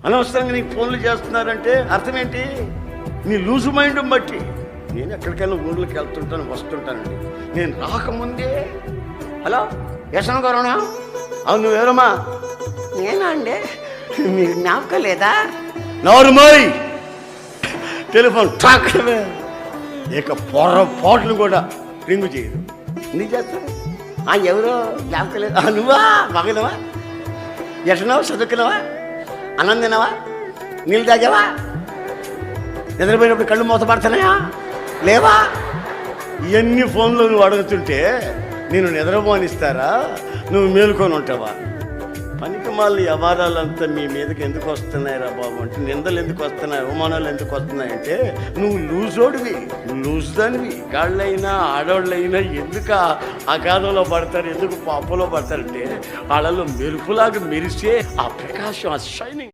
అనవసరంగా నీకు ఫోన్లు చేస్తున్నారంటే అర్థం ఏంటి? నీ లూజు మైండ్ బట్టి. నేను ఎక్కడికైనా ఊళ్ళకి వెళ్తుంటాను, వస్తుంటానండి. నేను రాకముందే హలో యశన గారునా? అవును, నువ్వెవరమ్మా? నేనా అండి? మీరు జ్ఞాపకం లేదా? నోరుమోయ్, టెలిఫోన్ టాక్. ఇక పొరపాటును కూడా రింగు చేయదు. నీ చేస్తాను. ఎవరో జ్ఞాపకం లేదా? నువ్వా? మగనవా? ఎటనావా? చదువుకున్నావా? అన్నం తిన్నావా? నీళ్ళు తాగావా? నిద్రపోయినప్పుడు కళ్ళు మూత పడుతున్నాయా లేవా? ఇవన్నీ ఫోన్లో నువ్వు అడుగుతుంటే నేను నిద్రపోనిస్తారా? నువ్వు మేలుకొని ఉంటావా? పనికి మళ్ళీ వ్యవహారాలంతా మీ మీదకి ఎందుకు వస్తున్నాయిరా బాబు అంటే, నిందలు ఎందుకు వస్తున్నాయి, అవమానాలు ఎందుకు వస్తున్నాయంటే నువ్వు లూజోడివి, లూజ్ దానివి. గాళ్ళైనా ఆడవాళ్ళైనా ఎందుకు ఆ గాథంలో పడతారు, ఎందుకు పాపలో పడతారంటే వాళ్ళలో మెరుపులాగా మెరిసే ఆ ప్రకాశం, ఆ షైనింగ్.